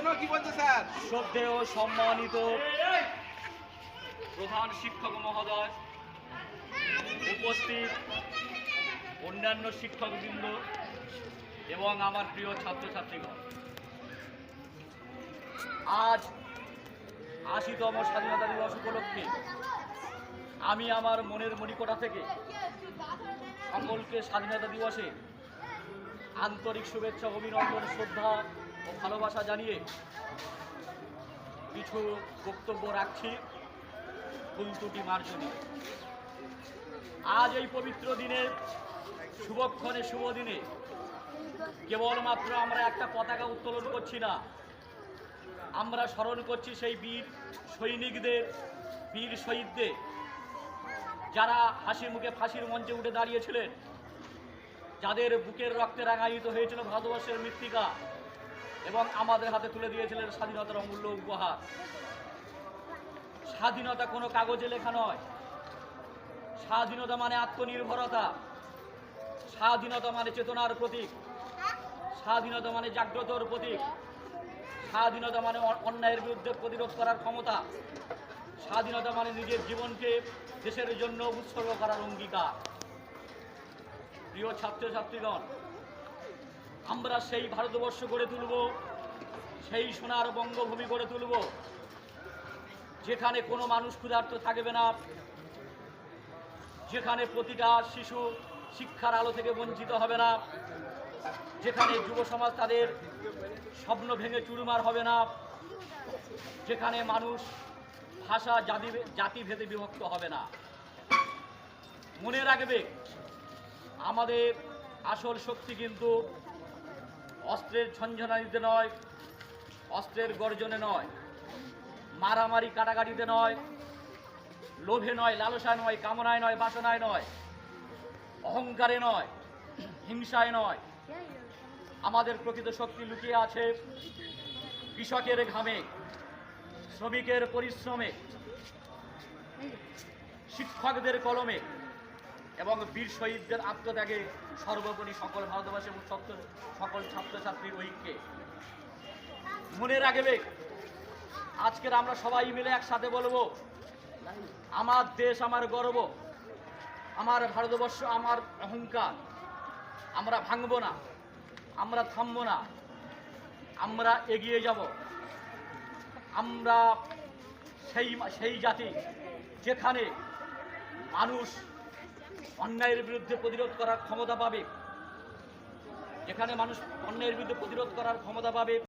কি বলছে স্যার? শ্রদ্ধেয় সম্মানিত প্রধান শিক্ষক মহোদয়, উপস্থিত অন্যান্য শিক্ষকবৃন্দ এবং আমার প্রিয় ছাত্রছাত্রীগণ, আজ ৮০তম স্বাধীনতা দিবস উপলক্ষে আমি আমার মনের মণিকোঠা থেকে সকলকে স্বাধীনতা দিবসে আন্তরিক শুভেচ্ছা, অভিনন্দন, শ্রদ্ধা ও ভালোবাসা জানিয়ে কিছু বক্তব্য রাখছি ভুল ত্রুটি মার্জনী। আজ এই পবিত্র দিনে, শুভক্ষণে, শুভ দিনে কেবলমাত্র আমরা একটা পতাকা উত্তোলন করছি না, আমরা স্মরণ করছি সেই বীর সৈনিকদের, বীর শহীদদের, যারা হাসি মুখে ফাঁসির মঞ্চে উঠে দাঁড়িয়েছিলেন, যাদের বুকের রক্তে রাঙায়িত হয়েছিল ভারতবর্ষের মৃত্তিকা এবং আমাদের হাতে তুলে দিয়েছিলেন স্বাধীনতার অমূল্য উপহার। স্বাধীনতা কোনো কাগজে লেখা নয়, স্বাধীনতা মানে আত্মনির্ভরতা, স্বাধীনতা মানে চেতনার প্রতীক, স্বাধীনতা মানে জাগ্রতর প্রতীক, স্বাধীনতা মানে অন্যায়ের বিরুদ্ধে প্রতিরোধ করার ক্ষমতা, স্বাধীনতা মানে নিজের জীবনকে দেশের জন্য উৎসর্গ করার অঙ্গীকার। প্রিয় ছাত্রছাত্রীগণ, আমরা সেই ভারতবর্ষ গড়ে তুলব, সেই সোনার বঙ্গভূমি গড়ে তুলব, যেখানে কোনো মানুষ ক্ষুধার্ত থাকবে না, যেখানে প্রতিটা শিশু শিক্ষার আলো থেকে বঞ্চিত হবে না, যেখানে যুব সমাজ তাদের স্বপ্ন ভেঙে চুরমার হবে না, যেখানে মানুষ ভাষা জাতিভেদে বিভক্ত হবে না। মনে রাখবে, আমাদের আসল শক্তি কিন্তু অস্ত্রের ঝঞ্ঝনানিতে নয়, অস্ত্রের গর্জনে নয়, মারামারি কাটাকাটিতে নয়, লোভে নয়, লালসায় নয়, কামনায় নয়, বাসনায় নয়, অহংকারে নয়, হিংসায় নয়। আমাদের প্রকৃত শক্তি লুকিয়ে আছে কৃষকের ঘামে, শ্রমিকের পরিশ্রমে, শিক্ষকদের কলমে এবং বীর শহীদদের আত্মত্যাগে, সর্বোপরি সকল ভারতবাসী এবং সকল ছাত্রছাত্রীর ঐক্যে। মনে রাখবে, আজকের আমরা সবাই মিলে একসাথে বলবো, আমার দেশ আমার গর্ব, আমার ভারতবর্ষ আমার অহংকার। আমরা ভাঙবো না, আমরা থামবো না, আমরা এগিয়ে যাব। আমরা সেই জাতি যেখানে মানুষ অন্যায়ের বিরুদ্ধে প্রতিরোধ করার ক্ষমতা পাবে, যেখানে মানুষ অন্যায়ের বিরুদ্ধে প্রতিরোধ করার ক্ষমতা পাবে।